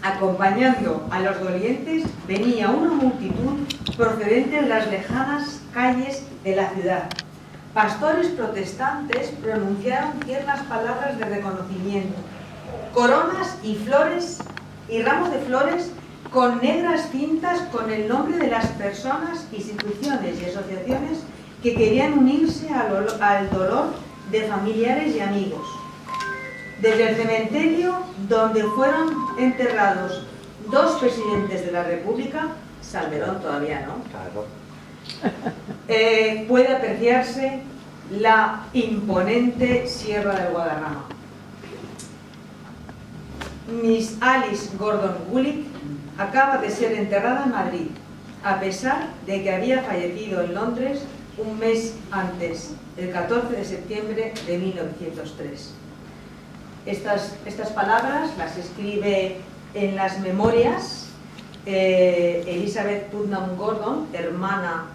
Acompañando a los dolientes venía una multitud procedente de las lejanas calles de la ciudad. Pastores protestantes pronunciaron tiernas palabras de reconocimiento, coronas y flores y ramos de flores con negras cintas con el nombre de las personas, instituciones y asociaciones que querían unirse al dolor de familiares y amigos. Desde el cementerio donde fueron enterrados dos presidentes de la República, Salmerón todavía no, puede apreciarse la imponente Sierra del Guadarrama. Miss Alice Gordon Gulick acaba de ser enterrada en Madrid, a pesar de que había fallecido en Londres un mes antes, el 14 de septiembre de 1903. Estas palabras las escribe en las memorias Elizabeth Putnam Gordon, hermana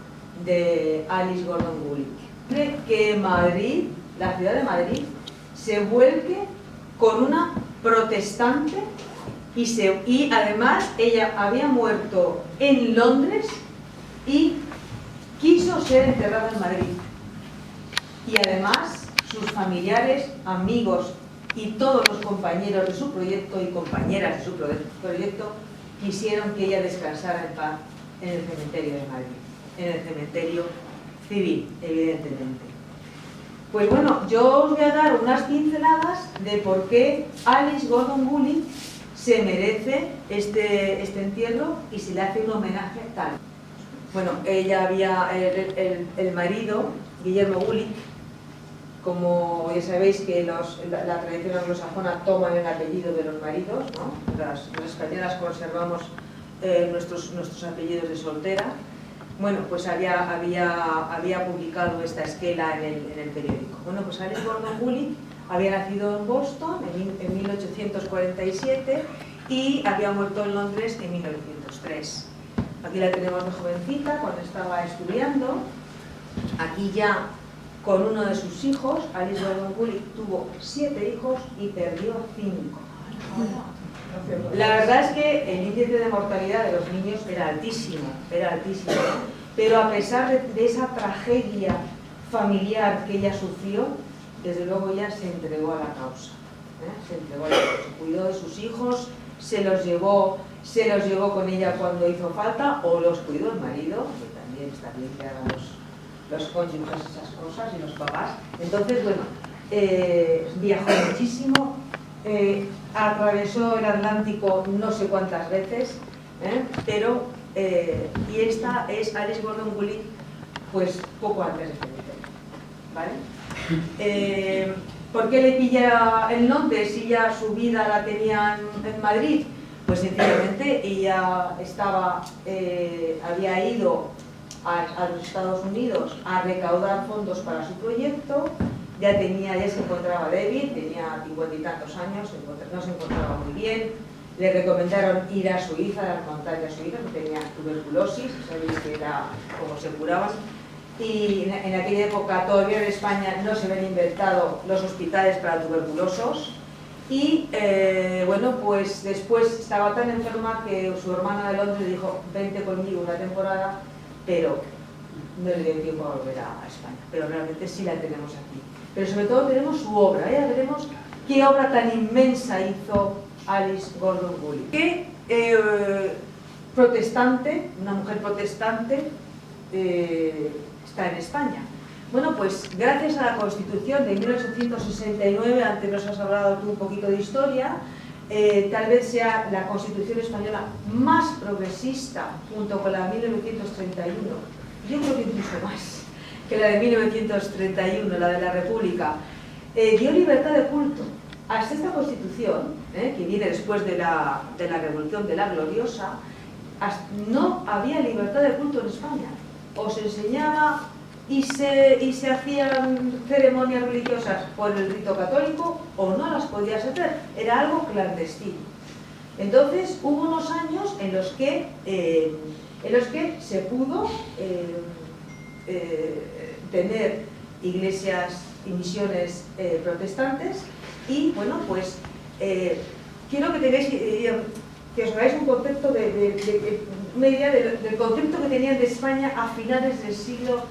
de Alice Gordon Gulick. Que Madrid, la ciudad de Madrid, se vuelque con una protestante y además ella había muerto en Londres y quiso ser enterrada en Madrid. Y además sus familiares, amigos y todos los compañeros de su proyecto y compañeras de su proyecto quisieron que ella descansara en paz en el cementerio de Madrid, en el cementerio civil, evidentemente. Pues bueno, yo os voy a dar unas pinceladas de por qué Alice Gordon Gulick se merece este entierro y se le hace un homenaje tal. Bueno, ella había, el marido, Guillermo Gulick, como ya sabéis que la tradición anglosajona toma el apellido de los maridos, ¿no? Las españolas conservamos nuestros apellidos de soltera. Bueno, pues había publicado esta esquela en el periódico. Bueno, pues Alice Gordon Gulick había nacido en Boston en 1847 y había muerto en Londres en 1903. Aquí la tenemos de jovencita, cuando estaba estudiando. Aquí ya con uno de sus hijos. Alice Gordon Gulick tuvo 7 hijos y perdió 5. La verdad es que el índice de mortalidad de los niños era altísimo, ¿no? Pero a pesar de esa tragedia familiar que ella sufrió, desde luego ella se entregó a la causa, cuidó de sus hijos, se los llevó con ella cuando hizo falta, o los cuidó el marido, que también está bien que hagan los cónyuges esas cosas y los papás. Entonces, bueno, viajó muchísimo, atravesó el Atlántico no sé cuántas veces, y esta es Alice Gordon Gulick, pues poco antes de fallecer, ¿vale? ¿Por qué le pilla en Londres si ya su vida la tenía en Madrid? Pues sencillamente ella había ido a los Estados Unidos a recaudar fondos para su proyecto. Ya se encontraba débil, tenía 50 y tantos años, no se encontraba muy bien. Le recomendaron ir a Suiza, a las montañas suizas, que tenía tuberculosis, sabéis que era como se curaban. Y en aquella época todavía en España no se habían inventado los hospitales para tuberculosos. Y bueno, pues después estaba tan enferma que su hermana de Londres le dijo: vente conmigo una temporada, pero no le dio tiempo a volver a España. Pero realmente sí la tenemos aquí. Pero sobre todo tenemos su obra, ya veremos qué obra tan inmensa hizo Alice Gordon Gulick. Que protestante, una mujer protestante, está en España. Bueno, pues gracias a la Constitución de 1869, antes nos has hablado tú un poquito de historia, tal vez sea la Constitución española más progresista, junto con la de 1931, yo creo que incluso más que la de 1931, la de la República. Dio libertad de culto. Hasta esta Constitución, que viene después de la Revolución de la Gloriosa, no había libertad de culto en España. O se enseñaba y se hacían ceremonias religiosas por el rito católico, o no las podías hacer. Era algo clandestino. Entonces hubo unos años en los que se pudo tener iglesias y misiones protestantes. Y bueno, pues quiero que tengáis que os hagáis un concepto una idea del concepto que tenían de España a finales del siglo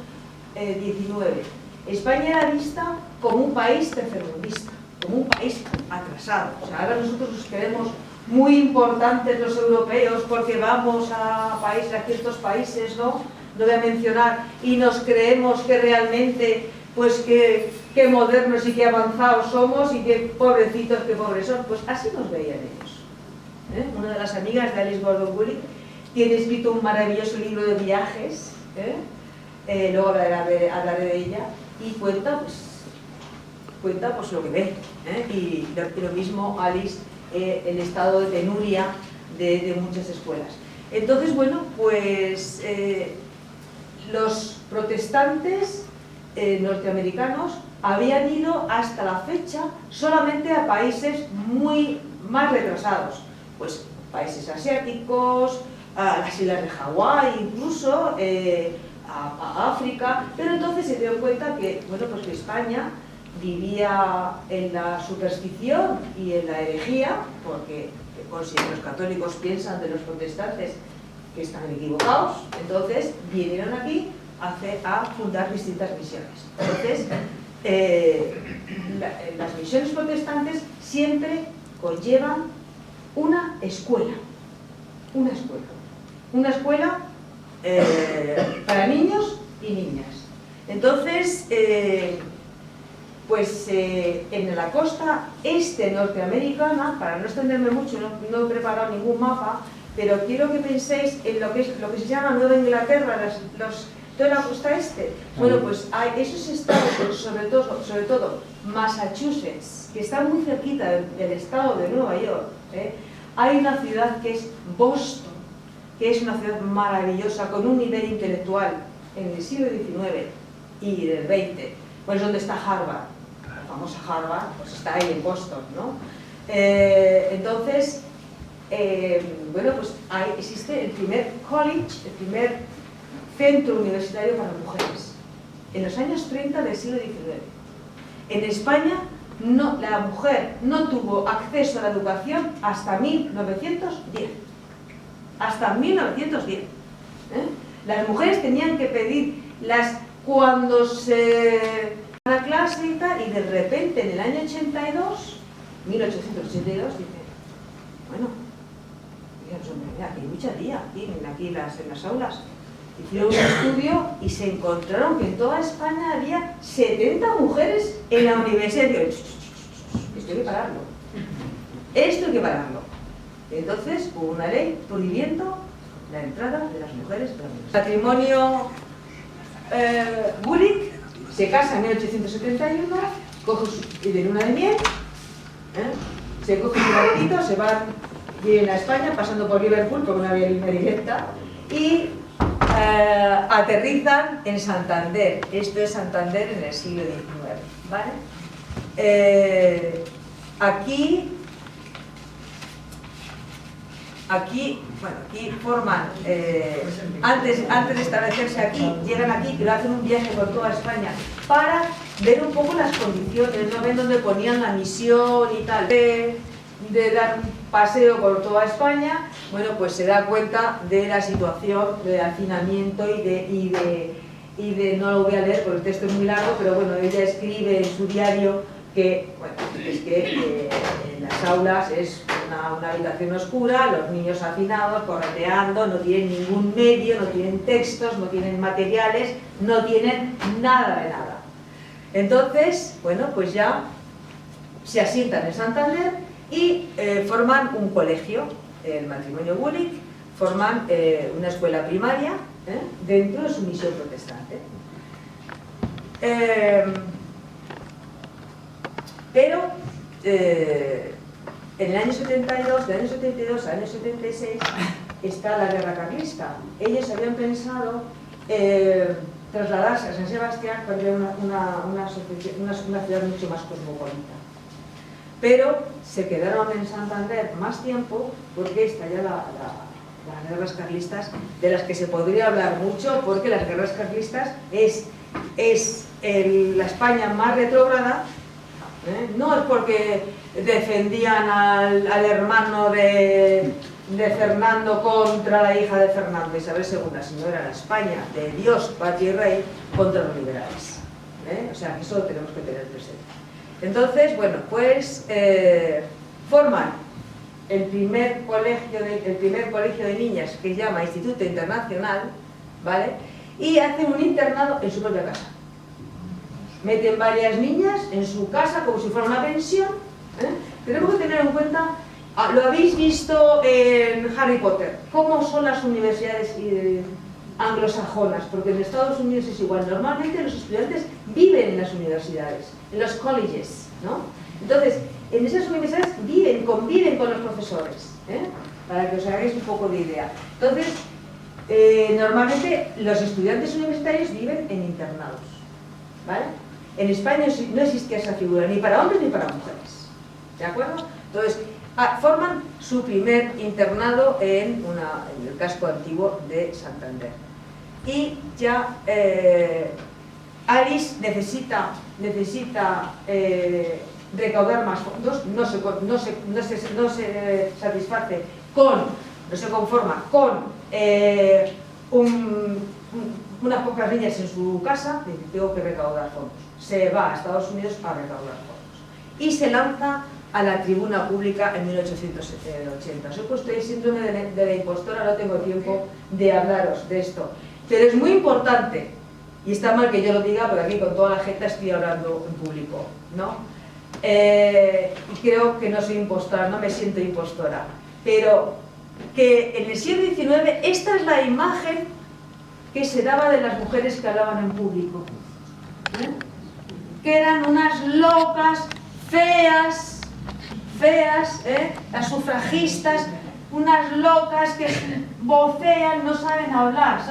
XIX. España era vista como un país tercermundista, como un país atrasado. O sea, ahora nosotros nos creemos muy importantes los europeos porque vamos a ciertos países, ¿no? No voy a mencionar, y nos creemos que realmente, pues qué modernos y qué avanzados somos y qué pobrecitos, qué pobres son. Pues así nos veían ellos. Una de las amigas de Alice Gordon Woollich tiene escrito un maravilloso libro de viajes, luego hablaré de ella, y cuenta pues lo que ve, y lo mismo Alice, el estado de penuria de muchas escuelas. Entonces, bueno, pues los protestantes norteamericanos habían ido hasta la fecha solamente a países muy más retrasados, pues países asiáticos, a las islas de Hawái incluso, a África, pero entonces se dio cuenta que, bueno, pues que España vivía en la superstición y en la herejía, porque los católicos piensan de los protestantes que están equivocados, entonces vinieron aquí a fundar distintas misiones. Entonces, las misiones protestantes siempre conllevan una escuela para niños y niñas. Entonces, en la costa este norteamericana, para no extenderme mucho, no he preparado ningún mapa, pero quiero que penséis en lo que se llama Nueva Inglaterra, toda la costa este. Bueno, pues hay esos estados, sobre todo Massachusetts, que está muy cerquita del estado de Nueva York. Hay una ciudad que es Boston, que es una ciudad maravillosa, con un nivel intelectual en el siglo XIX y del XX, pues donde está Harvard, la famosa Harvard, pues está ahí en Boston, ¿no? Entonces, bueno, pues ahí existe el primer college, el primer centro universitario para mujeres, en los años 30 del siglo XIX. En España, la mujer no tuvo acceso a la educación hasta 1910. Hasta 1910. Las mujeres tenían que pedirlas cuando se a la clase y tal, y de repente en el año 1882, dice, bueno, aquí hay mucha tía, aquí en las aulas. Hicieron un estudio y se encontraron que en toda España había 70 mujeres en la universidad. Esto hay que pararlo. Esto hay que pararlo. Entonces hubo una ley prohibiendo la entrada de las mujeres a la universidad. Matrimonio Woollich se casa en 1871, coge de luna de miel, se coge su barquito, se van, vienen a España pasando por Liverpool porque no había línea directa, y aterrizan en Santander. Esto es Santander en el siglo XIX, ¿vale? Aquí forman, antes de establecerse aquí, llegan aquí, pero hacen un viaje por toda España para ver un poco las condiciones, ¿no? Ven donde ponían la misión y tal. De dar un paseo por toda España, bueno, pues se da cuenta de la situación de hacinamiento y de no lo voy a leer porque el texto es muy largo, pero bueno, ella escribe en su diario que, bueno, es que en las aulas es una habitación oscura, los niños hacinados, correteando, no tienen ningún medio, no tienen textos, no tienen materiales, no tienen nada de nada. Entonces, bueno, pues ya se asientan en Santander y forman un colegio, el matrimonio Woollich, forman una escuela primaria dentro de su misión protestante. Pero en el año 72, del año 72 al año 76, está la guerra carlista. Ellos habían pensado trasladarse a San Sebastián para ver una ciudad mucho más cosmopolita. Pero se quedaron en Santander más tiempo porque estalló las guerras carlistas, de las que se podría hablar mucho, porque las guerras carlistas es la España más retrógrada. No es porque defendían al hermano de de Fernando contra la hija de Fernando, Isabel II, sino era la España de Dios, patria y rey, contra los liberales. O sea, que eso lo tenemos que tener presente. Entonces, bueno, pues forman el primer colegio de niñas, que se llama Instituto Internacional, ¿vale? Y hacen un internado en su propia casa. Meten varias niñas en su casa como si fuera una pensión. Tenemos que tener en cuenta, lo habéis visto en Harry Potter, cómo son las universidades anglosajonas, porque en Estados Unidos es igual. Normalmente los estudiantes viven en las universidades, en los colleges, ¿no? Entonces, en esas universidades conviven con los profesores, para que os hagáis un poco de idea. Entonces, normalmente los estudiantes universitarios viven en internados, ¿vale? En España no existía esa figura, ni para hombres ni para mujeres, ¿de acuerdo? Entonces, forman su primer internado en el casco antiguo de Santander. Y ya Alice necesita recaudar más fondos, no se satisface no se conforma con unas pocas niñas en su casa, dice, tengo que recaudar fondos. Se va a Estados Unidos a recaudar fondos. Y se lanza a la tribuna pública en 1880. Os he puesto el síndrome de la impostora, no tengo tiempo de hablaros de esto. Pero es muy importante, y está mal que yo lo diga, porque aquí con toda la gente estoy hablando en público, ¿no? Y creo que no soy impostora, no me siento impostora. Pero que en el siglo XIX esta es la imagen que se daba de las mujeres que hablaban en público. Que eran unas locas, feas, las sufragistas, unas locas que vocean, no saben hablar,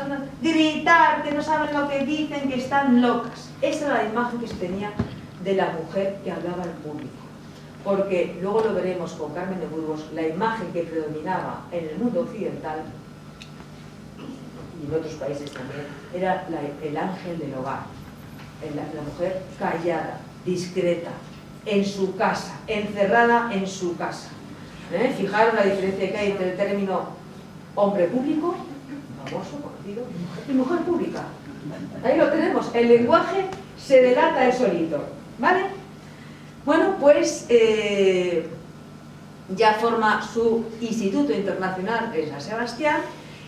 gritar, que no saben lo que dicen, que están locas. Esa era la imagen que se tenía de la mujer que hablaba en público. Porque luego lo veremos con Carmen de Burgos, la imagen que predominaba en el mundo occidental y en otros países también, era el ángel del hogar, la mujer callada, discreta, en su casa, encerrada en su casa. Fijaros la diferencia que hay entre el término hombre público, famoso, conocido, y mujer pública. Ahí lo tenemos, el lenguaje se delata él solito, ¿vale? Bueno, pues ya forma su Instituto Internacional en San Sebastián,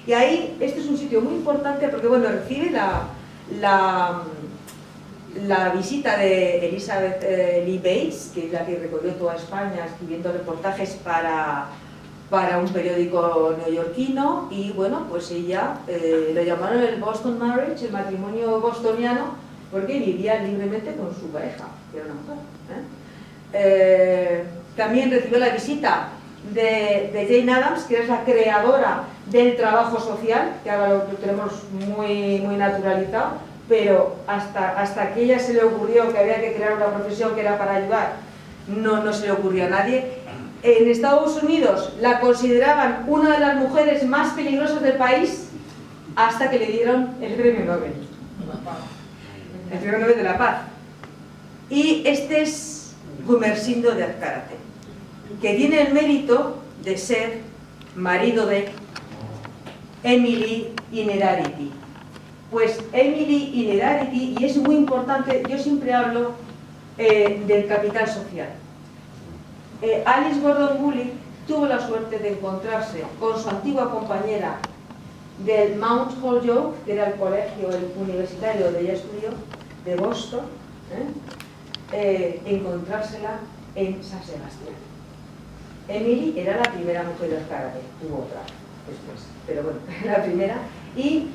y ahí, este es un sitio muy importante porque, bueno, recibe la visita de Elizabeth Lee Bates, que es la que recorrió toda España escribiendo reportajes para un periódico neoyorquino, y bueno, pues ella lo llamaron el Boston Marriage, el matrimonio bostoniano, porque vivía libremente con su pareja, que era una mujer. También recibió la visita de Jane Addams, que es la creadora del trabajo social, que ahora lo tenemos muy naturalizado, pero hasta que a ella se le ocurrió que había que crear una profesión que era para ayudar, no se le ocurrió a nadie. En Estados Unidos la consideraban una de las mujeres más peligrosas del país hasta que le dieron el premio Nobel. El premio Nobel de la Paz. Y este es Gumersindo de Azcárate, que tiene el mérito de ser marido de Emily Inerarity. Pues Emily Inerarity, y es muy importante, yo siempre hablo del capital social. Alice Gordon Gulick tuvo la suerte de encontrarse con su antigua compañera del Mount Holyoke, que era el colegio universitario donde ella estudió, de Boston, encontrársela en San Sebastián. Emily era la primera mujer de Azcárate, tuvo otra después, pero bueno, la primera. Y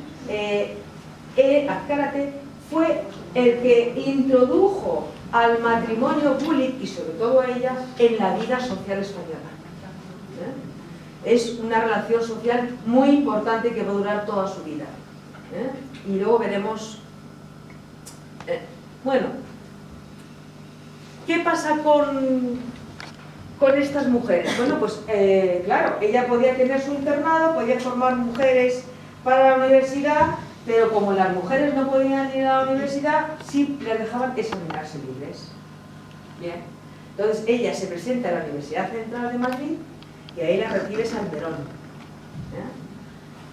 Azcárate fue el que introdujo al matrimonio Gulick, y sobre todo a ella, en la vida social española. Es una relación social muy importante que va a durar toda su vida. Y luego veremos... bueno, ¿qué pasa con estas mujeres? Bueno, pues claro, ella podía tener su internado, podía formar mujeres para la universidad, pero como las mujeres no podían ir a la universidad, sí les dejaban examinarse libres. Bien. Entonces ella se presenta a la Universidad Central de Madrid y ahí la recibe Salmerón.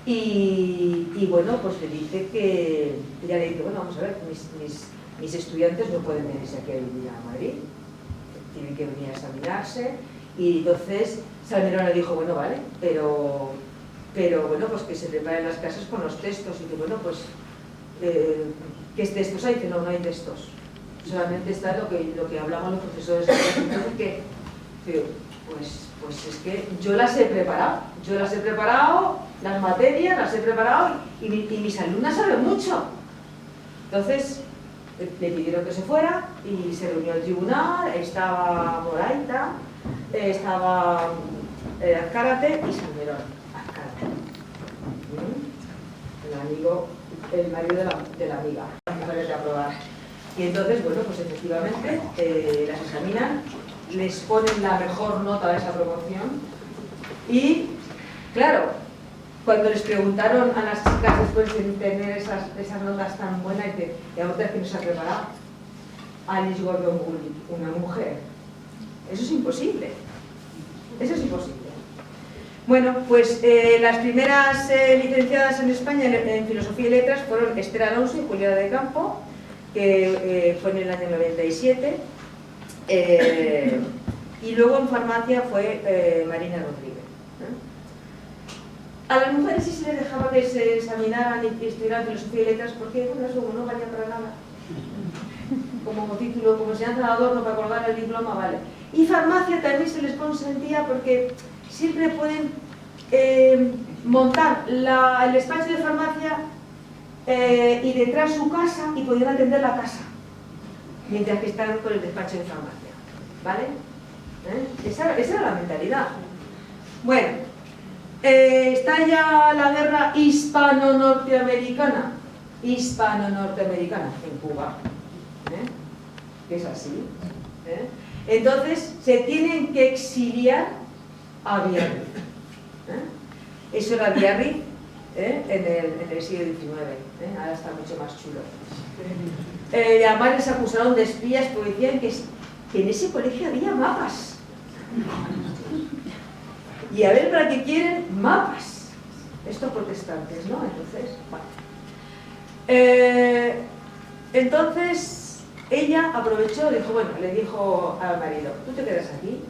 Y bueno, pues le dice que, ella le dice, bueno, vamos a ver, mis estudiantes no pueden venirse aquí a vivir a Madrid, tienen que venir a examinarse, y entonces Salmerón le dijo, bueno, vale, pero bueno, pues que se preparen las clases con los textos, y que bueno, pues, ¿qué textos hay? Que no hay textos, solamente está lo que hablamos los profesores de entonces que pues es que yo las he preparado, las materias las he preparado y mis alumnas saben mucho. Entonces le pidieron que se fuera y se reunió el tribunal, estaba Moraita, estaba Azcárate y Salmerón. Azcárate, el marido de la amiga, las mujeres de aprobar. Y entonces, bueno, pues efectivamente las examinan, les ponen la mejor nota de esa promoción y, claro, cuando les preguntaron a las chicas después de tener esas notas tan buenas, y a otras que nos ha preparado, Alice Gordon Gulick, una mujer, eso es imposible, eso es imposible. Bueno, pues las primeras licenciadas en España en Filosofía y Letras fueron Esther Alonso y Juliana de Campo, que fue en el año 97, y luego en Farmacia fue Marina Rodríguez. A las mujeres sí se les dejaba que se examinaran y estudiaran Filosofía y Letras porque, bueno, eso no valía para nada. Como título, como enseñanza de adorno para colgar el diploma, vale. Y Farmacia también se les consentía porque siempre pueden montar el despacho de farmacia y detrás su casa y podían atender la casa mientras que están con el despacho de farmacia, ¿vale? Esa era la mentalidad. Bueno, está ya la guerra hispano-norteamericana en Cuba, que es así. Entonces se tienen que exiliar a Biarritz. Eso era Biarritz en el siglo XIX, ahora está mucho más chulo. Además les acusaron de espías porque decían que en ese colegio había mapas. Y a ver para qué quieren mapas. Estos protestantes, ¿no? Entonces, bueno. Entonces, ella aprovechó, dijo, bueno, le dijo al marido, tú te quedas aquí,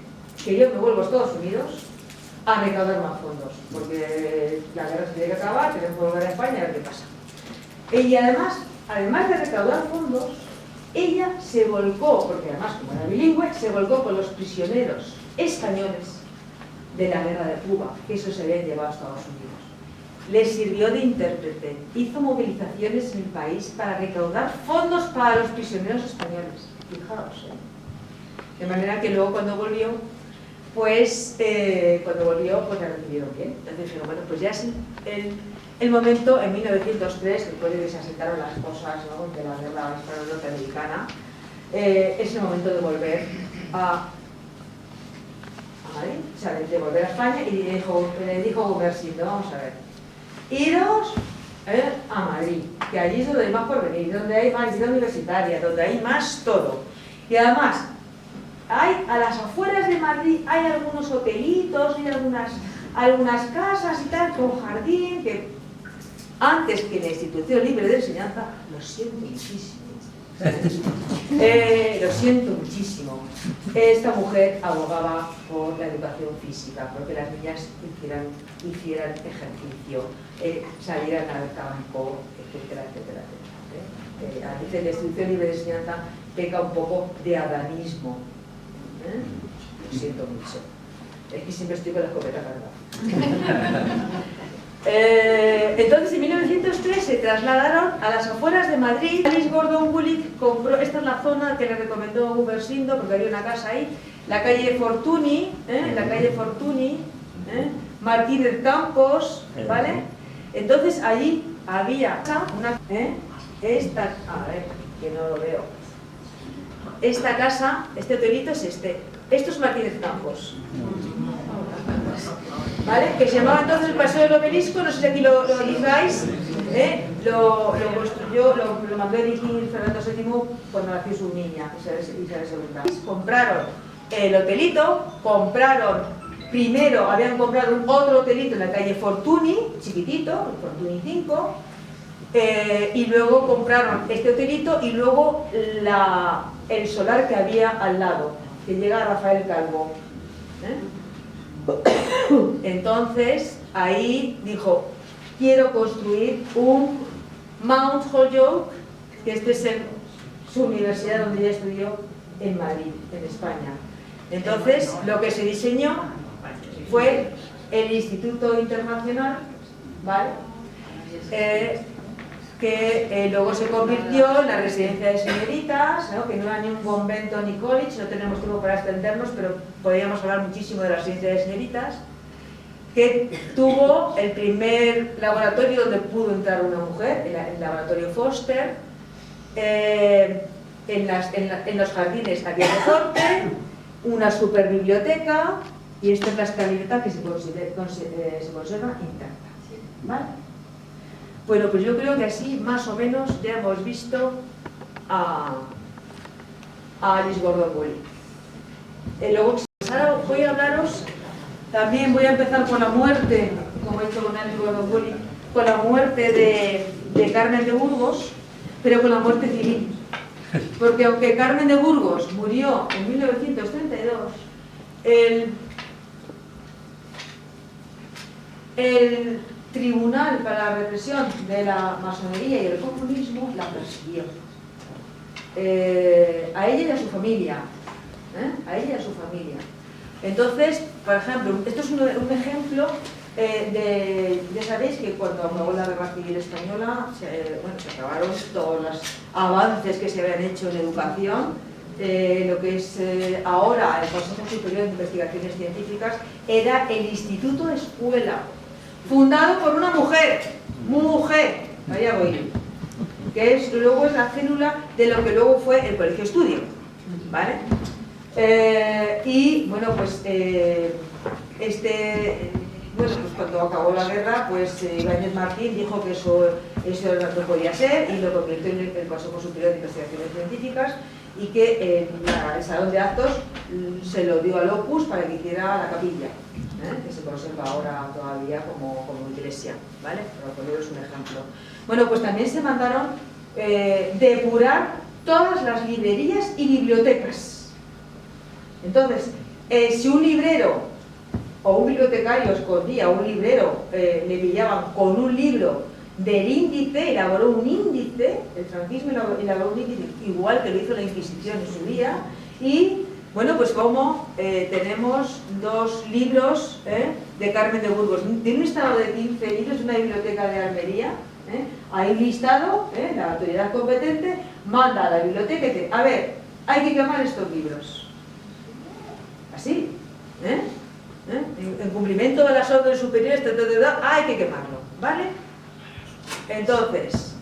que yo me vuelvo a Estados Unidos a recaudar más fondos, porque la guerra se tiene que acabar, tenemos que volver a España a ver qué pasa. Y además de recaudar fondos, ella se volcó, porque además como era bilingüe, se volcó con los prisioneros españoles de la guerra de Cuba, que eso se habían llevado a Estados Unidos. Le sirvió de intérprete, hizo movilizaciones en el país para recaudar fondos para los prisioneros españoles. Fijaos, de manera que luego cuando volvió, pues le recibieron bien. Entonces dijeron, bueno, pues ya es el momento, en 1903, después de que se asentaron las cosas, ¿no?, de la guerra hispano-norteamericana, es el momento de volver a Madrid, o sea, de volver a España, y le dijo Gumersindo, vamos a ver, iros a Madrid, que allí es donde hay más por venir, donde hay más vida universitaria, donde hay más todo. Y además, a las afueras de Madrid hay algunos hotelitos, hay algunas casas y tal, con jardín, que antes que la institución libre de enseñanza, lo siento muchísimo. Lo siento muchísimo. Esta mujer abogaba por la educación física, porque las niñas hicieran ejercicio, salieran al campo, etcétera, etcétera, etcétera. A veces la institución libre de enseñanza peca un poco de adanismo. Lo siento mucho. Es que siempre estoy con la escopeta cargada. Entonces en 1903 se trasladaron a las afueras de Madrid. Alice Gordon Gulick compró, esta es la zona que le recomendó Gumersindo porque había una casa ahí, la calle Fortuny, Martínez Campos, ¿vale? Entonces allí había una, a ver, que no lo veo, esta casa, este hotelito es esto es Martínez Campos, ¿vale? Que se llamaba entonces el Paseo del Obelisco, no sé si aquí lo digáis, lo construyó, lo mandó a dirigir Fernando VII cuando nació su niña, Isabel II. Compraron el hotelito, compraron Primero habían comprado otro hotelito en la calle Fortuny, chiquitito, Fortuny 5, y luego compraron este hotelito y luego el solar que había al lado, que llega a Rafael Calvo. Entonces, ahí dijo, quiero construir un Mount Holyoke, que este es su universidad donde ella estudió en Madrid, en España. Entonces, lo que se diseñó fue el Instituto Internacional, ¿vale? Que luego se convirtió en la residencia de señoritas, ¿no? Que no era ni un convento ni college, no tenemos tiempo para extendernos, pero podríamos hablar muchísimo de la residencia de señoritas, que tuvo el primer laboratorio donde pudo entrar una mujer, el laboratorio Foster. En los jardines había deporte, una super biblioteca, y esta es la escalinata que se conserva intacta, ¿vale? Bueno, pues yo creo que así más o menos ya hemos visto a Alice Gordon Wooley. Luego, ahora voy a hablaros, también voy a empezar con la muerte, como he dicho con Alice Gordon Wooley, con la muerte de Carmen de Burgos, pero con la muerte civil. Porque aunque Carmen de Burgos murió en 1932, el Tribunal para la Represión de la Masonería y el Comunismo la persiguió. A ella y a su familia. A ella y a su familia. Entonces, por ejemplo, esto es un ejemplo ya sabéis que cuando acabó la Guerra Civil Española, se acabaron todos los avances que se habían hecho en educación. Lo que es ahora el Consejo Superior de Investigaciones Científicas era el Instituto Escuela, fundado por una mujer, allá voy, que luego es la célula de lo que luego fue el Colegio Estudio, ¿vale? Y bueno, pues pues cuando acabó la guerra, pues Ibáñez Martín dijo que eso no podía ser y lo convirtió en el Consejo Superior de Investigaciones Científicas, y que el salón de actos se lo dio al Opus para que hiciera la capilla, que se conserva ahora todavía como iglesia, ¿vale? Para poneros un ejemplo. Bueno, pues también se mandaron depurar todas las librerías y bibliotecas. Entonces, si un librero o un bibliotecario escondía, o un librero le pillaban con un libro del índice, elaboró un índice, el franquismo elaboró un índice igual que lo hizo la Inquisición en su día. Y bueno, pues como tenemos dos libros de Carmen de Burgos, de un listado de 15 libros de una biblioteca de Almería, hay un listado, la autoridad competente manda a la biblioteca y dice, a ver, hay que quemar estos libros, así, en cumplimiento de las órdenes superiores, hay que quemarlo, ¿vale? Entonces,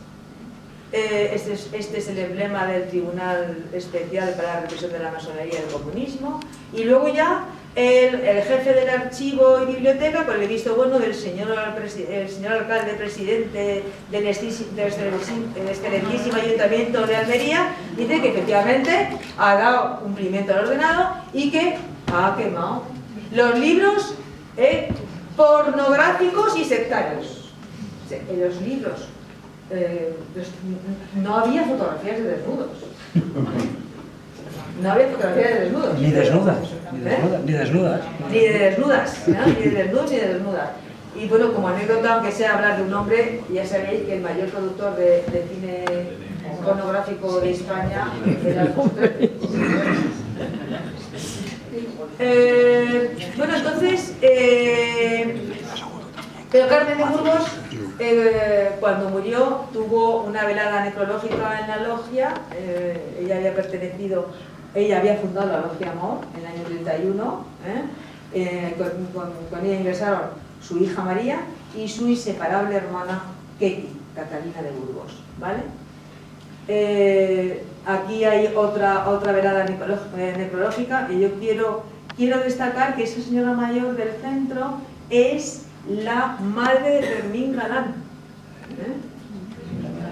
este es el emblema del Tribunal Especial para la Represión de la Masonería y el Comunismo. Y luego ya el jefe del archivo y biblioteca, con el visto bueno del señor alcalde presidente del excelentísimo Ayuntamiento de Almería, dice que efectivamente ha dado cumplimiento al ordenado y que ha quemado los libros pornográficos y sectarios. En los libros no había fotografías de desnudos. No había fotografías de desnudos. Ni desnudas. Ni desnudas. Ni de desnudas, ¿no? Ni de desnudos ni de desnudas. Y bueno, como anécdota, aunque sea hablar de un hombre, ya sabéis que el mayor productor de cine pornográfico de España era Alfonso XIII. Bueno, entonces, pero Carmen de Burgos, cuando murió, tuvo una velada necrológica en la logia. Ella había fundado la Logia Amor en el año 31. Con ella ingresaron su hija María y su inseparable hermana Ketty, Catalina de Burgos, ¿vale? Aquí hay otra velada necrológica, y yo quiero destacar que esa señora mayor del centro es la madre de Fermín Galán,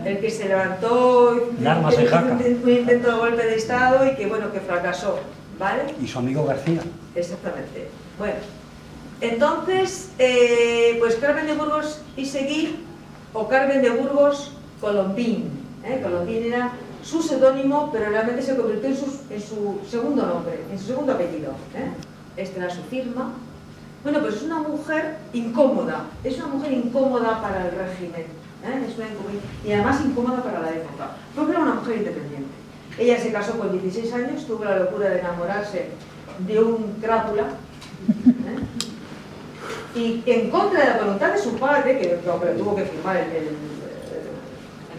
el que se levantó un intento de golpe de estado y que bueno, que fracasó, ¿vale? Y su amigo García. Exactamente. Bueno, Entonces, pues Carmen de Burgos y Seguí, o Carmen de Burgos Colombín. Colombín era su seudónimo, pero realmente se convirtió en su segundo nombre, en su segundo apellido. Esta era su firma. Bueno, pues es una mujer incómoda para el régimen. Y además incómoda para la época, porque era una mujer independiente. Ella se casó con 16 años, tuvo la locura de enamorarse de un crápula, y en contra de la voluntad de su padre, que tuvo que firmar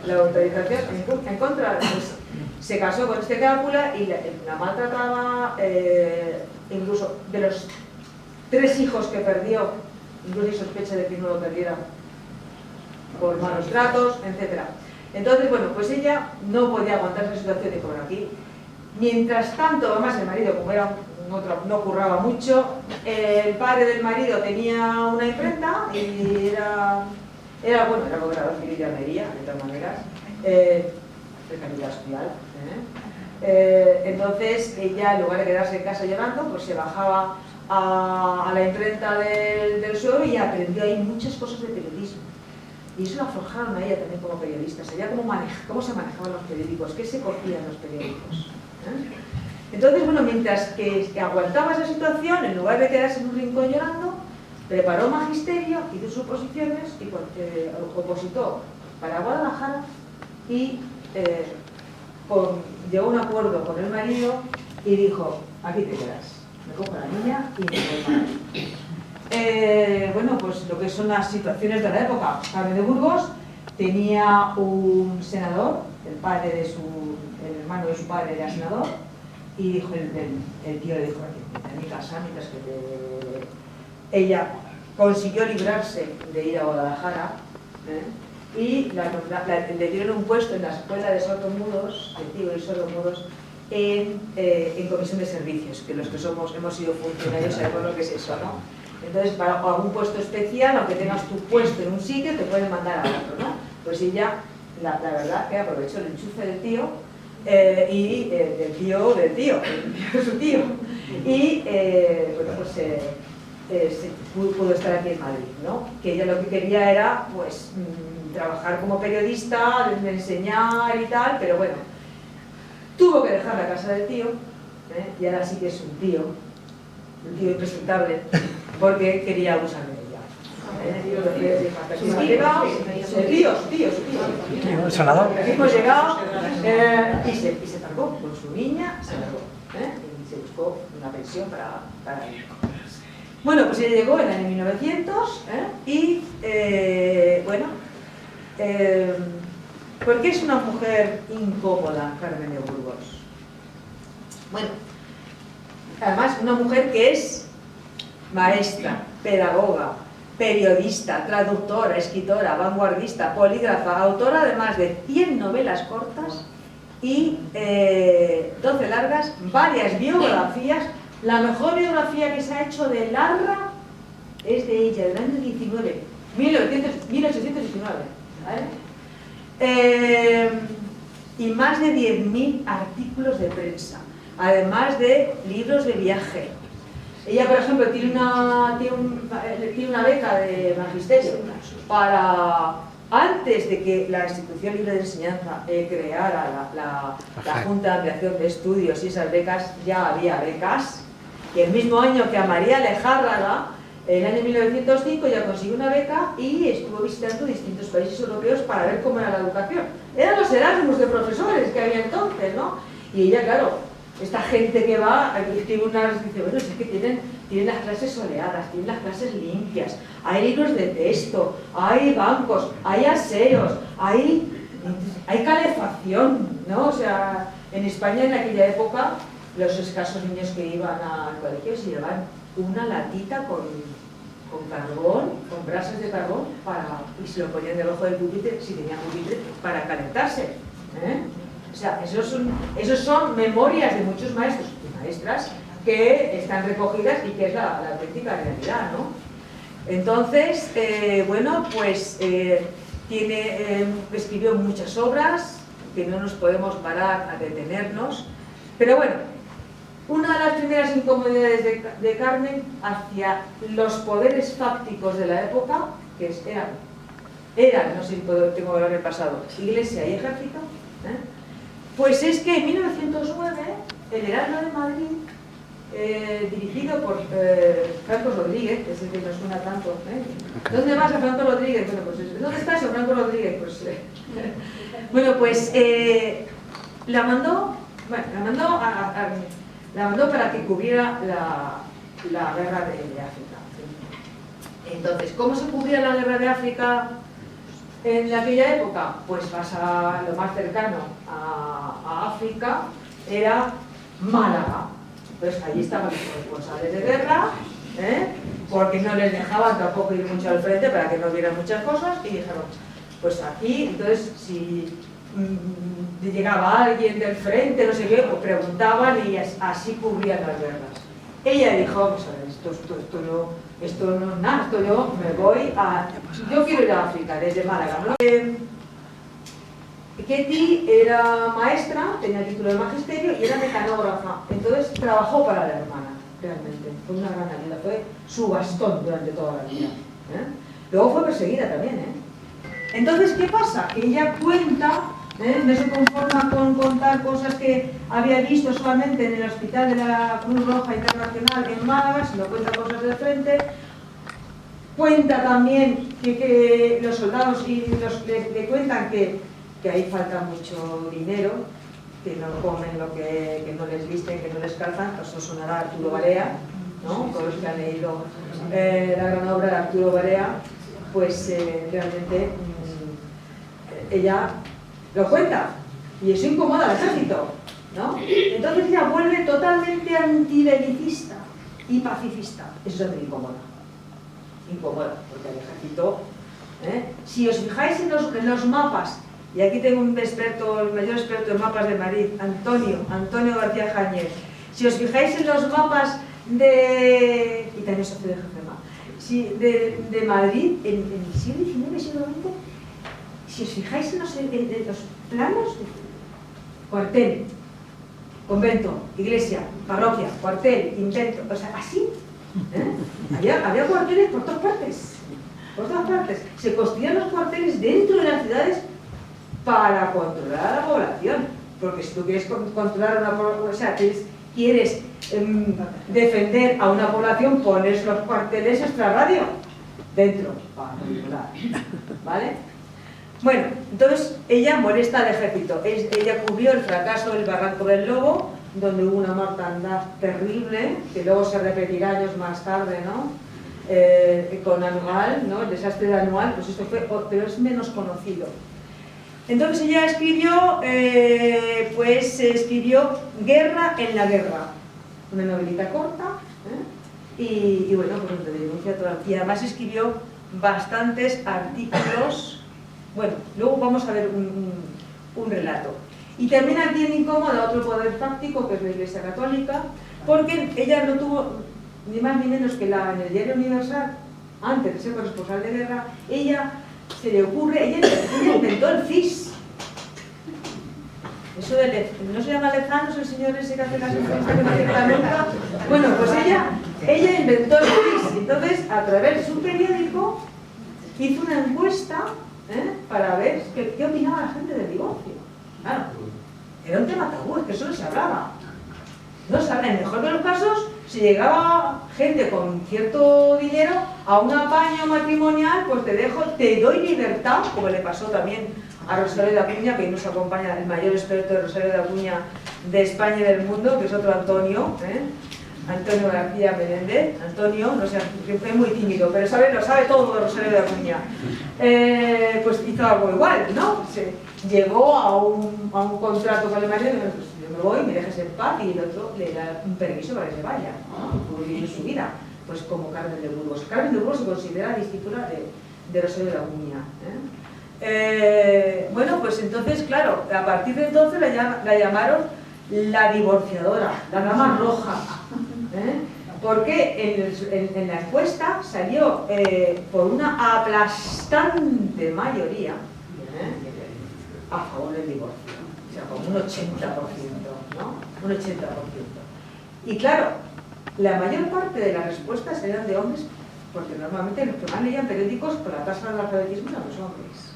la autorización, en contra, pues, se casó con este crápula y la maltrataba, incluso de los 3 hijos que perdió, incluso hay sospecha de que uno lo perdiera por malos tratos, etc. Entonces, bueno, pues ella no podía aguantar esa situación de por aquí. Mientras tanto, además el marido, como era no curraba mucho, el padre del marido tenía una imprenta y era cobrador civil de Almería, de todas maneras, de calidad social. Entonces ella, en lugar de quedarse en casa llorando, pues se bajaba a la imprenta del suelo y aprendió ahí muchas cosas de periodismo. Y eso la forjaron a ella también como periodista. Sabía cómo se manejaban los periódicos, qué se cogían los periódicos. Entonces, bueno, mientras que aguantaba esa situación, en lugar de quedarse en un rincón llorando, preparó magisterio, hizo sus oposiciones y opositó para Guadalajara y llegó a un acuerdo con el marido y dijo: aquí te quedas, me cojo a la niña y me voy para allí. Bueno, pues lo que son las situaciones de la época. Carmen de Burgos tenía un senador, el hermano de su padre era senador, y dijo el tío le dijo: vete a mi casa mientras que ella consiguió librarse de ir a Guadalajara, y le dieron un puesto en la escuela de sordomudos, de tío y sordomudos, en comisión de servicios, que los que hemos sido funcionarios sabemos lo que es eso, ¿no? Entonces, para algún puesto especial, aunque tengas tu puesto en un sitio, te pueden mandar a otro, ¿no? Pues ella, la verdad, que aprovechó el enchufe del tío, y del tío, su tío. Y, bueno, pues pudo estar aquí en Madrid, ¿no? Que ella lo que quería era, pues, trabajar como periodista, enseñar y tal, pero bueno, tuvo que dejar la casa del tío, y ahora sí que es un tío impresentable, porque quería abusar de ella. Su tío. El senador. Hemos llegado y se cargó con su niña, se largó, y se buscó una pensión para él. Bueno, pues ella llegó en el año 1900 y, bueno, ¿por qué es una mujer incómoda, Carmen de Burgos? Bueno, además una mujer que es maestra, pedagoga, periodista, traductora, escritora, vanguardista, polígrafa, autora de más de 100 novelas cortas y 12 largas, varias biografías. La mejor biografía que se ha hecho de Larra es de ella, del año 1819, ¿vale? Y más de 10.000 artículos de prensa, además de libros de viaje. Ella, por ejemplo, tiene una beca de magisterio para, antes de que la Institución Libre de Enseñanza creara la Junta de Ampliación de Estudios y esas becas, ya había becas. Y el mismo año que a María Lejárraga, en el año 1905, ya consiguió una beca y estuvo visitando distintos países europeos para ver cómo era la educación. Eran los Erasmus de profesores que había entonces, ¿no? Y ella, claro, esta gente que va a tribunales dice: bueno, es que tienen las clases soleadas, tienen las clases limpias, hay libros de texto, hay bancos, hay aseos, hay calefacción, ¿no? O sea, en España en aquella época, los escasos niños que iban al colegio se llevaban una latita con carbón, con brasas de carbón, y se lo ponían debajo del pupitre, si tenían pupitre, para calentarse. O sea, esos son memorias de muchos maestros y maestras que están recogidas y que es la auténtica realidad, ¿no? Entonces, bueno, pues escribió muchas obras que no nos podemos parar a detenernos, pero bueno, Una de las primeras incomodidades de Carmen hacia los poderes fácticos de la época, que eran, no sé si tengo que haber pasado, Iglesia y Ejército, pues es que en 1909 el Heraldo de Madrid, dirigido por Franco Rodríguez, que es el que nos suena tanto, ¿dónde vas a Franco Rodríguez? Bueno, pues, ¿dónde está eso, Franco Rodríguez? Pues, bueno, pues la mandó para que cubriera la guerra de África. Entonces, ¿cómo se cubría la guerra de África en aquella época? Pues pasa lo más cercano a África, era Málaga. Entonces allí estaban los responsables de guerra, porque no les dejaban tampoco ir mucho al frente para que no vieran muchas cosas, y dijeron, pues aquí, entonces si llegaba alguien del frente, no sé qué, pues preguntaban y así cubrían las guerras. Ella dijo, pues a ver, esto no es nada, esto yo me voy yo quiero ir a África, desde Málaga, ¿no? Ketty era maestra, tenía el título de magisterio y era mecanógrafa, entonces trabajó para la hermana, realmente, fue una gran ayuda, fue su bastón durante toda la vida. Luego fue perseguida también. Entonces, ¿qué pasa? Que ella cuenta, no se conforma con contar cosas que había visto solamente en el hospital de la Cruz Roja Internacional en Málaga, sino cuenta cosas de frente. Cuenta también que los soldados le cuentan que ahí falta mucho dinero, que no comen que no les visten, que no les calzan. Eso sonará a Arturo Barea, ¿no? Todos los que han leído la gran obra de Arturo Barea, pues realmente ella lo cuenta, y eso incomoda al ejército, ¿no? Entonces ella vuelve totalmente antibelicista y pacifista. Eso es incómoda, porque el ejército, si os fijáis en los mapas, y aquí tengo un experto, el mayor experto en mapas de Madrid, Antonio García Jañez. Si os fijáis en los mapas y también socio de GFMA, de Madrid, en el siglo XIX, siglo XX, si os fijáis en los planos, cuartel, convento, iglesia, parroquia, cuartel, invento, o sea, así, había cuarteles por todas partes, se construían los cuarteles dentro de las ciudades para controlar a la población, porque si tú quieres controlar a una población, o sea, quieres defender a una población, pones los cuarteles extrarradio dentro para controlar, ¿vale? Bueno, entonces ella molesta al ejército. Ella cubrió el fracaso del Barranco del Lobo, donde hubo una mortandad terrible, que luego se repetirá años más tarde, ¿no? Con Anual, ¿no? El desastre de Anual, pues esto fue, pero es menos conocido. Entonces ella escribió, escribió Guerra en la guerra, una novelita corta, y bueno, pues denuncia toda. Y además escribió bastantes artículos. Bueno, luego vamos a ver un relato. Y también aquí en incómoda otro poder fáctico, que es la Iglesia Católica, porque ella no tuvo ni más ni menos que en el Diario Universal, antes de ser corresponsal de guerra, ella inventó el CIS. Eso ¿no se llama Lezanos el señor ese que hace las entrevistas que no acierta nunca? Bueno, pues ella inventó el CIS. Entonces, a través de su periódico, hizo una encuesta para ver qué opinaba la gente del divorcio. Claro, era un tema tabú, es que eso no se hablaba. No se habla. En el mejor de los casos, si llegaba gente con cierto dinero a un apaño matrimonial, pues te doy libertad, como le pasó también a Rosario de Acuña, que hoy nos acompaña el mayor experto de Rosario de Acuña de España y del mundo, que es otro Antonio, Antonio García Menéndez. Antonio, no sé, es muy tímido, pero lo sabe todo de Rosario de Acuña. Pues hizo algo igual, ¿no? Llegó a un contrato con el marido y dijo, pues yo me voy, me dejes en paz, y el otro le da un permiso para que se vaya, ¿no? Y pudo vivir su vida, pues como Carmen de Burgos. Carmen de Burgos se considera discípula de Rosario de Acuña. Bueno, pues entonces, claro, a partir de entonces la llamaron la divorciadora, la dama roja, porque en la encuesta salió por una aplastante mayoría a favor del divorcio, o sea, como un 80%, ¿no? Un 80%. Y claro, la mayor parte de las respuestas eran de hombres, porque normalmente los que más leían periódicos por la tasa de alfabetismo eran los hombres.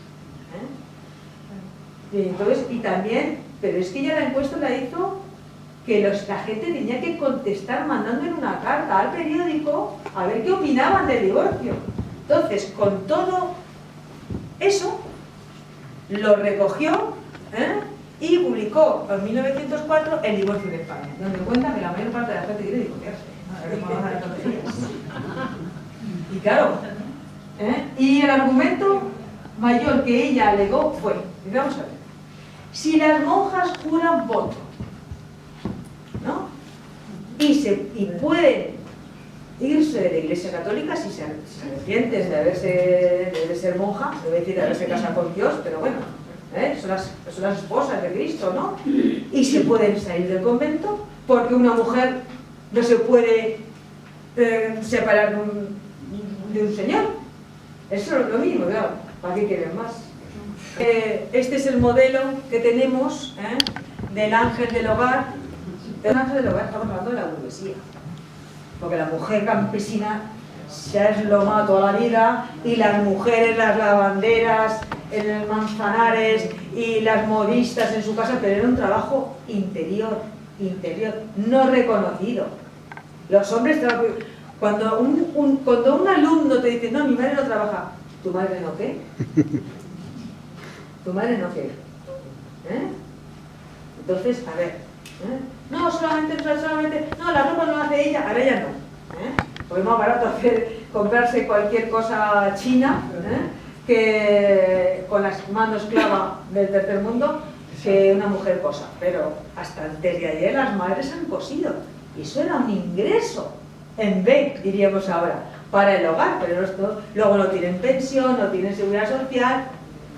Y entonces, y también, pero es que ya la encuesta la hizo que la gente tenía que contestar mandándole una carta al periódico a ver qué opinaban del divorcio. Entonces, con todo eso, lo recogió y publicó en 1904 El divorcio en España, donde cuenta que la mayor parte de la gente quiere divorciarse. Y claro, y el argumento mayor que ella alegó fue, vamos a ver, si las monjas juran voto, ¿no? Y pueden irse de la Iglesia Católica si se arrepienten de ser monja, debe decir de haberse casado con Dios, pero bueno, son las esposas de Cristo, ¿no? Y se pueden salir del convento porque una mujer no se puede separar de un señor. Eso es lo mínimo, claro. ¿Para qué quieren más? Este es el modelo que tenemos del ángel del hogar. El ángel del hogar, estamos hablando de la burguesía. Porque la mujer campesina ya es loma toda la vida, y las mujeres, las lavanderas en el Manzanares y las modistas en su casa, pero era un trabajo interior, no reconocido. Los hombres trabajan. Cuando un alumno te dice, no, mi madre no trabaja, ¿tu madre no qué? ¿Tu madre no qué? Entonces, a ver, no, solamente, no, la ropa no la hace ella, ahora ya no. Porque es más barato comprarse cualquier cosa china, que con las manos esclava del tercer mundo, que una mujer cosa. Pero hasta antes de ayer las madres han cosido, y eso era un ingreso en B, diríamos ahora, para el hogar, pero luego no tienen pensión, no tienen seguridad social,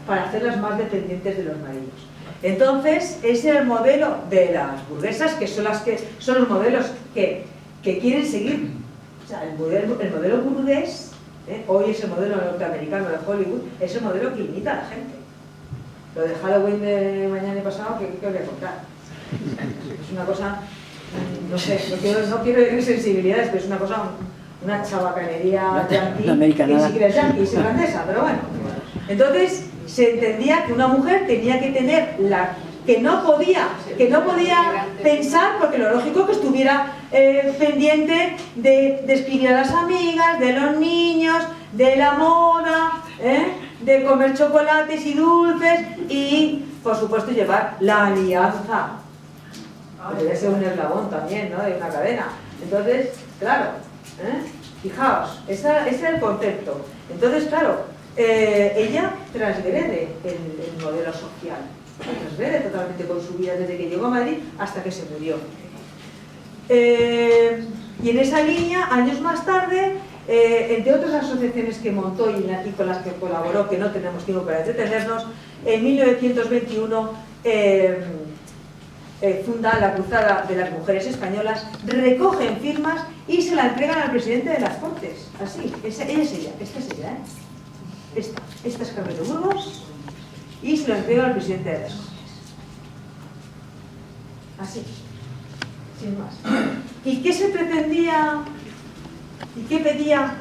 para hacerlas más dependientes de los maridos. Entonces, ese era el modelo de las burguesas, que son los modelos que quieren seguir. O sea, el modelo burgués, hoy es el modelo norteamericano de Hollywood, es el modelo que imita a la gente. Lo de Halloween de mañana y pasado, ¿qué os voy a contar? Es una cosa, no sé, no quiero decir sensibilidades, pero es una cosa, una chabacanería yankee, que ni siquiera es yankee, es irlandesa, pero bueno. Entonces, se entendía que una mujer tenía que tener que no podía pensar, porque lo lógico es que estuviera pendiente de escribir a las amigas, de los niños, de la moda, de comer chocolates y dulces y, por supuesto, llevar la alianza. Debe ser un eslabón también, ¿no?, de una cadena. Entonces, claro, fijaos, ese era el concepto. Entonces, claro, ella transgrede el modelo social, transgrede totalmente con su vida desde que llegó a Madrid hasta que se murió. Y en esa línea, años más tarde, entre otras asociaciones que montó y con las que colaboró, que no tenemos tiempo para entretenernos, en 1921 funda la Cruzada de las Mujeres Españolas, recogen firmas y se la entregan al presidente de las Cortes. Así, esta es ella, esta es Carmen de Burgos, y se lo entrega al presidente de las Cortes. Así, sin más. ¿Y qué se pretendía y qué pedía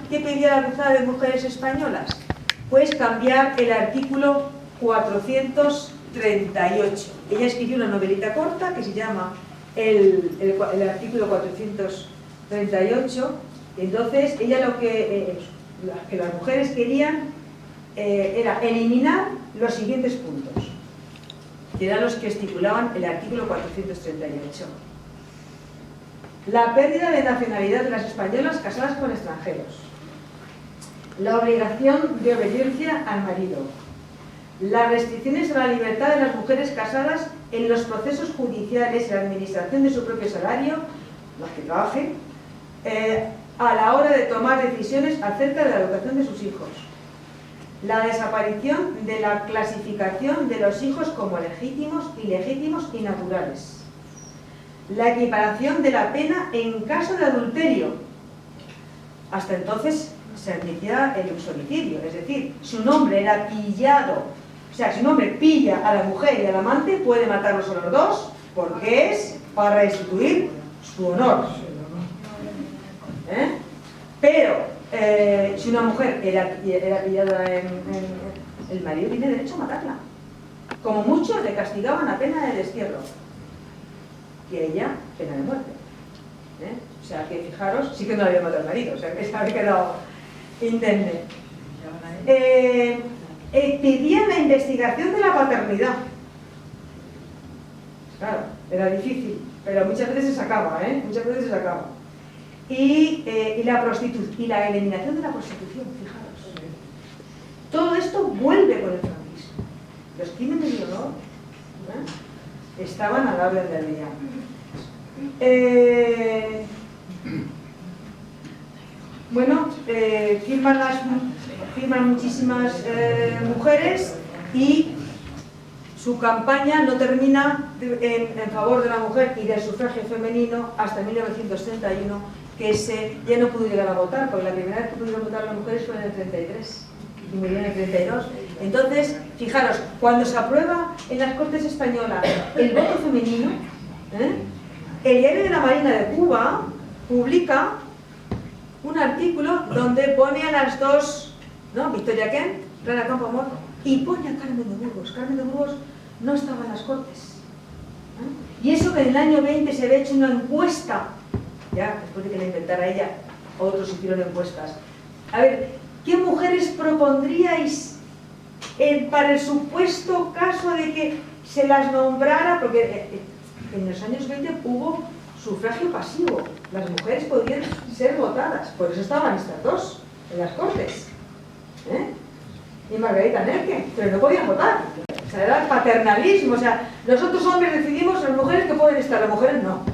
la Cruzada de Mujeres Españolas? Pues cambiar el artículo 438. Ella escribió una novelita corta que se llama el artículo 438. Entonces, ella lo que las mujeres querían era eliminar los siguientes puntos, que eran los que estipulaban el artículo 438. La pérdida de nacionalidad de las españolas casadas con extranjeros, la obligación de obediencia al marido, las restricciones a la libertad de las mujeres casadas en los procesos judiciales y la administración de su propio salario, las que trabajen, a la hora de tomar decisiones acerca de la educación de sus hijos, la desaparición de la clasificación de los hijos como legítimos, ilegítimos y naturales, la equiparación de la pena en caso de adulterio. Hasta entonces se admitía el uxoricidio, es decir, si un hombre era pillado, o sea, si un hombre pilla a la mujer y al amante, puede matarlos a los dos, porque es para restituir su honor. Pero si una mujer era pillada el marido tiene derecho a matarla. Como muchos le castigaban a pena de destierro. Y ella, pena de muerte. O sea que fijaros, sí que no le había matado al marido, o sea que se había quedado indemne. Pedían la investigación de la paternidad. Claro, era difícil, pero muchas veces se sacaba, muchas veces se sacaba. Y la eliminación de la prostitución, fijaros. Todo esto vuelve con el franquismo. Los crímenes de honor estaban a la orden del día. Bueno, firman muchísimas mujeres y su campaña no termina en favor de la mujer y del sufragio femenino hasta 1931, que ya no pudo llegar a votar, porque la primera vez que pudieron votar las mujeres fue en el 33 y murió en el 32. Entonces, fijaros, cuando se aprueba en las Cortes Españolas el voto femenino, el Diario de la Marina de Cuba publica un artículo donde pone a las dos, ¿no? Victoria Kent, Clara Campoamor, y pone a Carmen de Burgos. Carmen de Burgos no estaba en las Cortes. Y eso que en el año 20 se había hecho una encuesta, ya después de que la inventara ella, otros hicieron encuestas. A ver, ¿qué mujeres propondríais para el supuesto caso de que se las nombrara? Porque en los años 20 hubo sufragio pasivo, las mujeres podían ser votadas, por eso estaban estas dos en las Cortes, y Margarita Nerke, pero no podían votar, o sea, era el paternalismo, o sea, nosotros hombres decidimos, las mujeres que pueden estar, las mujeres no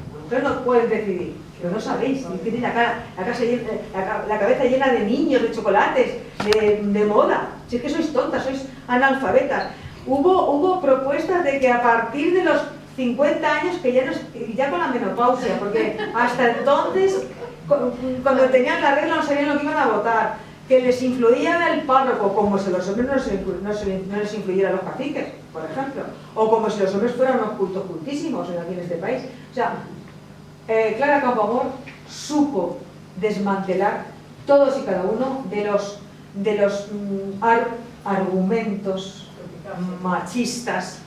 pueden decidir, pero no sabéis, tienen la cabeza llena de niños, de chocolates, de moda, si es que sois tontas, sois analfabetas. Hubo propuestas de que a partir de los 50 años, que ya con la menopausia, porque hasta entonces, cuando tenían la regla no sabían lo que iban a votar, que les influía el párroco, como si los hombres no les influyera los caciques, por ejemplo, o como si los hombres fueran unos cultos cultísimos aquí en este país. O sea, Clara Campoamor supo desmantelar todos y cada uno de los argumentos machistas,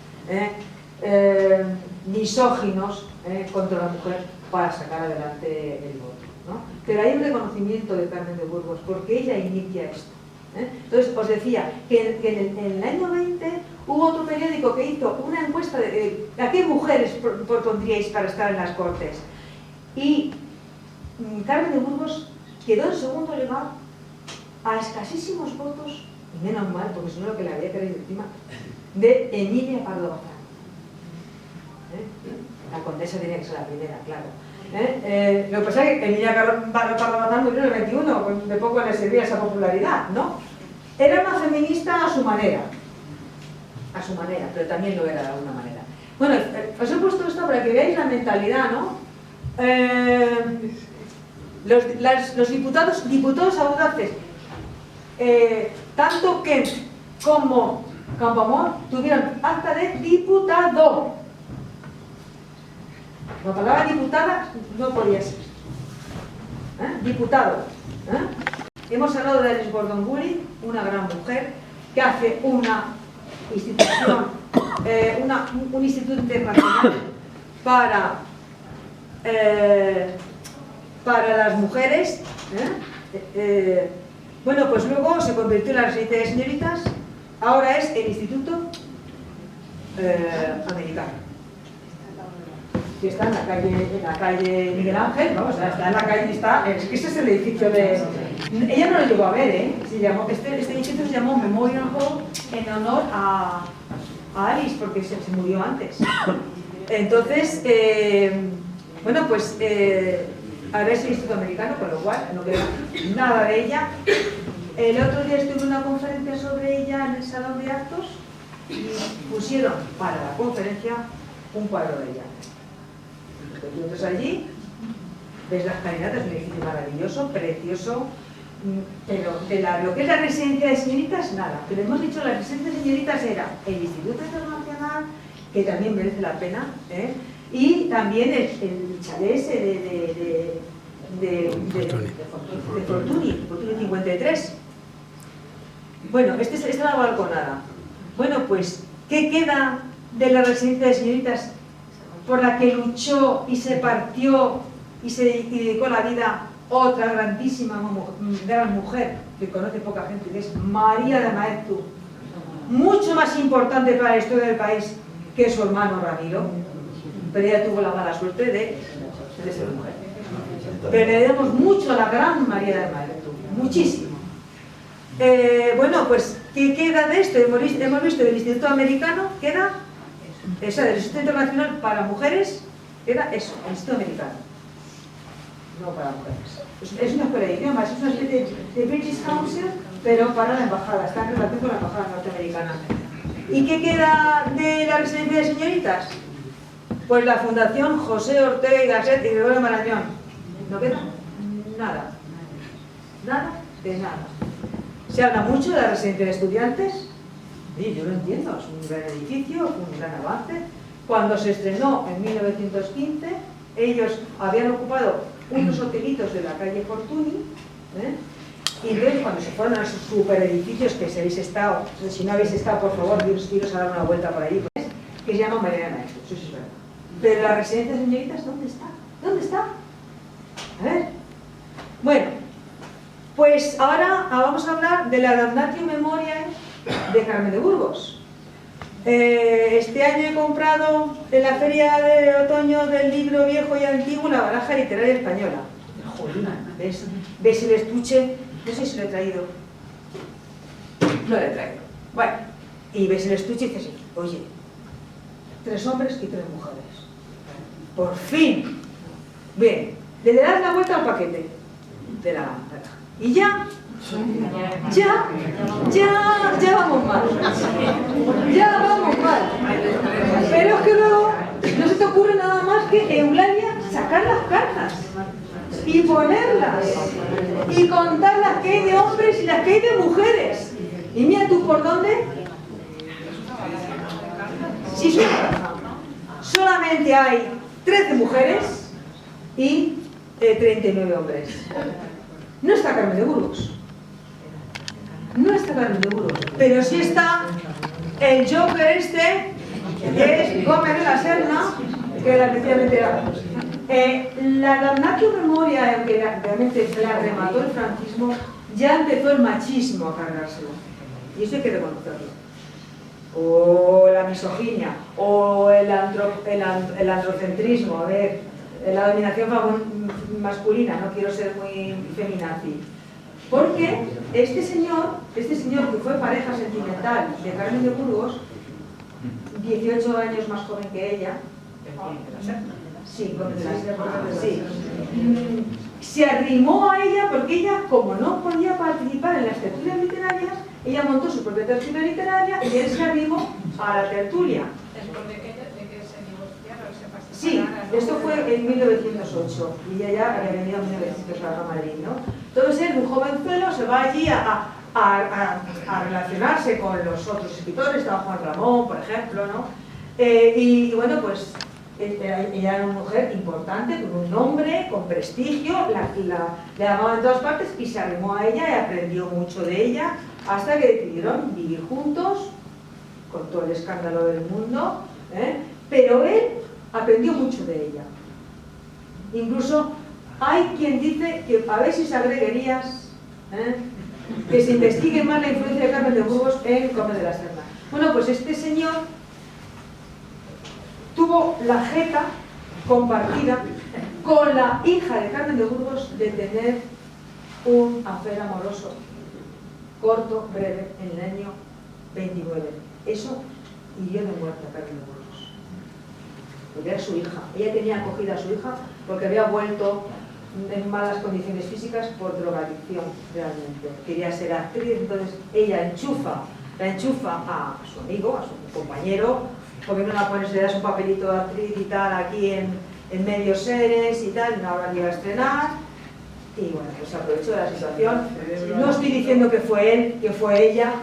misóginos contra la mujer para sacar adelante el voto, ¿no? Pero hay un reconocimiento de Carmen de Burgos porque ella inicia esto. Entonces os decía que en el año 20 hubo otro periódico que hizo una encuesta de ¿a qué mujeres propondríais para estar en las Cortes? Y Carmen de Burgos quedó en segundo lugar a escasísimos votos, y menos mal, porque si no lo que le había caído encima, de Emilia Pardo Bazán. La condesa tenía que ser la primera, claro. Lo que pasa es que Emilia Pardo Bazán murió en el 21, de poco le servía esa popularidad, ¿no? Era una feminista a su manera, pero también lo era de alguna manera. Bueno, os he puesto esto para que veáis la mentalidad, ¿no? Los diputados audaces, tanto Kent como Campoamor tuvieron acta de diputado. La palabra diputada no podía ser. Diputado. Hemos hablado de Alice Gordon Wooley, una gran mujer que hace una institución, un instituto internacional para las mujeres. Bueno, pues luego se convirtió en la residencia de señoritas, ahora es el Instituto Americano, que está en la calle Miguel Ángel, vamos, está en la calle, es que ese es el edificio de... Ella no lo llegó a ver, se llamó, este edificio se llamó Memorial Hall en honor a Alice, porque se murió antes. Entonces, bueno, pues ahora es el Instituto Americano, con lo cual no queda nada de ella. El otro día estuve en una conferencia sobre ella en el salón de actos y pusieron para la conferencia un cuadro de ella. Tú entras allí, ves las caminatas, un edificio maravilloso, precioso, pero de lo que es la residencia de señoritas, nada. Pero hemos dicho la residencia de señoritas era el Instituto Internacional, que también merece la pena, y también el chalet ese de Fortuny 53. Bueno, esta es la balconada. Bueno, pues, ¿qué queda de la residencia de señoritas por la que luchó y se partió y se dedicó la vida otra grandísima gran mujer que conoce poca gente, que es María de Maeztu, mucho más importante para la historia del país que su hermano Ramiro, pero ella tuvo la mala suerte de ser mujer. Pero le debemos mucho a la gran María de Maeztu, muchísimo. Bueno, pues, ¿qué queda de esto? Hemos visto del Instituto Americano, queda, o sea, del Instituto Internacional para Mujeres, queda eso, el Instituto Americano. No para mujeres. Es una escuela de idiomas, es una especie de British Council, pero para la embajada, está en relación con la embajada norteamericana. ¿Y qué queda de la residencia de señoritas? Pues la Fundación José Ortega y Gasset y Gregorio Marañón. ¿No queda? Nada. Nada de nada. Se habla mucho de la residencia de estudiantes. Sí, yo lo entiendo, es un gran edificio, un gran avance. Cuando se estrenó en 1915, ellos habían ocupado unos hotelitos de la calle Fortuny, y entonces cuando se fueron a esos super edificios que si habéis estado, si no habéis estado, por favor, iros a dar una vuelta por ahí, pues, que se llama María de Maeztu, eso sí es verdad. Pero la residencia de señoritas, ¿dónde está? ¿Dónde está? A ver. Bueno, pues ahora vamos a hablar de la Damnatio Memoriae de Carmen de Burgos. Este año he comprado en la feria de otoño del libro viejo y antiguo la baraja literaria española. Jolín, ¿ves el estuche? No sé si lo he traído. No lo he traído. Bueno, y ves el estuche y dices, oye, 3 hombres y 3 mujeres. Por fin. Bien, le das la vuelta al paquete de la baraja. Y ya vamos mal. Ya vamos mal. Pero es que luego no se te ocurre nada más que Eulalia sacar las cartas y ponerlas y contar las que hay de hombres y las que hay de mujeres. Y mira tú por dónde. Si es una baraja, solamente hay 13 mujeres y 39 hombres. No está Carmen de Burgos. No está Carmen de Burgos. Pero sí está el Joker este, que es Gómez de la Serna, que era especialmente la Damnatio Memoriae, aunque realmente la remató el franquismo, ya empezó el machismo a cargárselo. Y eso hay que reconocerlo. O la misoginia, o el androcentrismo, a ver, la dominación masculina, no quiero ser muy feminazi. Porque este señor que fue pareja sentimental de Carmen de Burgos, 18 años más joven que ella, sí, se arrimó a ella porque ella, como no podía participar en las tertulias literarias, ella montó su propia tertulia literaria y él se arrimó a la tertulia. Sí, esto fue en 1908 y ella ya había venido en 1908 a Madrid, ¿no? Entonces él, un jovenzuelo, se va allí a relacionarse con los otros escritores, estaba Juan Ramón, por ejemplo, ¿no? Y bueno, pues ella era una mujer importante, con un nombre, con prestigio, le llamaban en todas partes y se arrimó a ella y aprendió mucho de ella hasta que decidieron vivir juntos, con todo el escándalo del mundo, pero él aprendió mucho de ella. Incluso hay quien dice que a ver si agregarías que se investigue más la influencia de Carmen de Burgos en Gómez de la Serna. Bueno, pues este señor tuvo la jeta compartida con la hija de Carmen de Burgos de tener un affair amoroso corto, breve, en el año 29. Eso hirió de muerte a Carmen de Burgos. Porque era su hija. Ella tenía acogida a su hija porque había vuelto en malas condiciones físicas por drogadicción, realmente. Quería ser actriz, entonces ella la enchufa a su amigo, a su compañero, porque no la pones, le das un papelito de actriz y tal aquí en medios seres y tal, no habrá que iba a estrenar. Y bueno, pues se aprovechó de la situación. No estoy diciendo que fue él, que fue ella.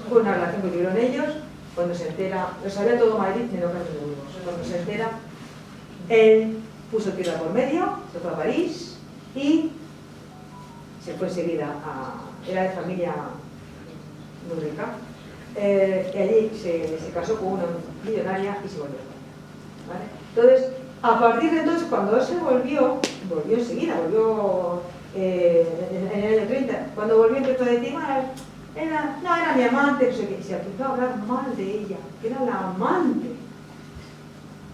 Fue una relación que tuvieron ellos. Cuando se entera, lo sabía todo Madrid, menos Carmen de Burgos. cuando se entera, él puso tierra por medio, se fue a París y se fue enseguida era de familia muy rica, y allí se casó con una millonaria y se volvió, ¿vale? Entonces, a partir de entonces, cuando él se volvió enseguida, en el año 30, cuando volvió empezó a decir, no, era mi amante, no sé qué, se empezó a hablar mal de ella, que era la amante.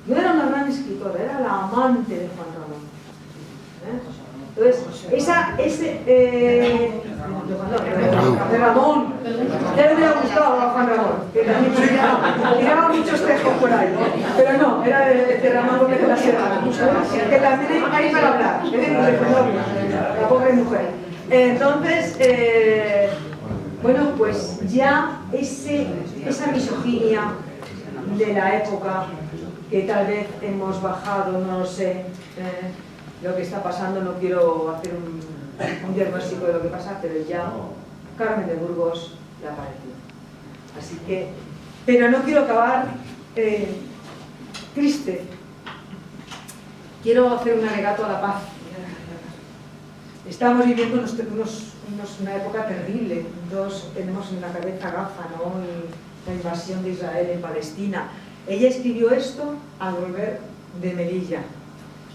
No era una gran escritora, era la amante de Juan Ramón. Entonces, de Ramón, ya le hubiera gustado a Juan Ramón, que también tiraba muchos tejos por ahí, pero no, era de Ramón Gómez de la Serra, que también hay para hablar, la pobre mujer. Entonces, bueno, pues ya esa misoginia de la época, que tal vez hemos bajado, no lo sé, lo que está pasando, no quiero hacer un diagnóstico de lo que pasa, pero ya Carmen de Burgos le ha parecido. Así que, pero no quiero acabar triste. Quiero hacer un alegato a la paz. Estamos viviendo una época terrible. Todos tenemos en la cabeza Gaza, ¿no? Y la invasión de Israel en Palestina. Ella escribió esto al volver de Melilla.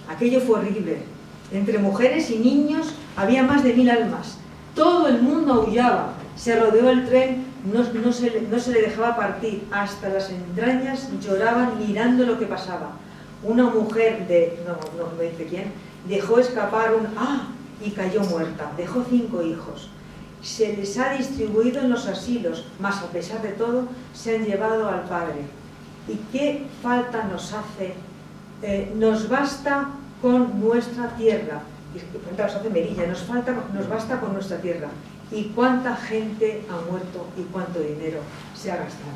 Aquello fue horrible. Entre mujeres y niños había más de 1000 almas. Todo el mundo aullaba. Se rodeó el tren, no se le dejaba partir. Hasta las entrañas lloraban mirando lo que pasaba. Una mujer no dice quién, dejó escapar y cayó muerta. Dejó 5 hijos. Se les ha distribuido en los asilos, mas a pesar de todo se han llevado al padre. ¿Y qué falta nos hace? Nos basta con nuestra tierra. Nos hace Melilla, nos basta con nuestra tierra. ¿Y cuánta gente ha muerto y cuánto dinero se ha gastado?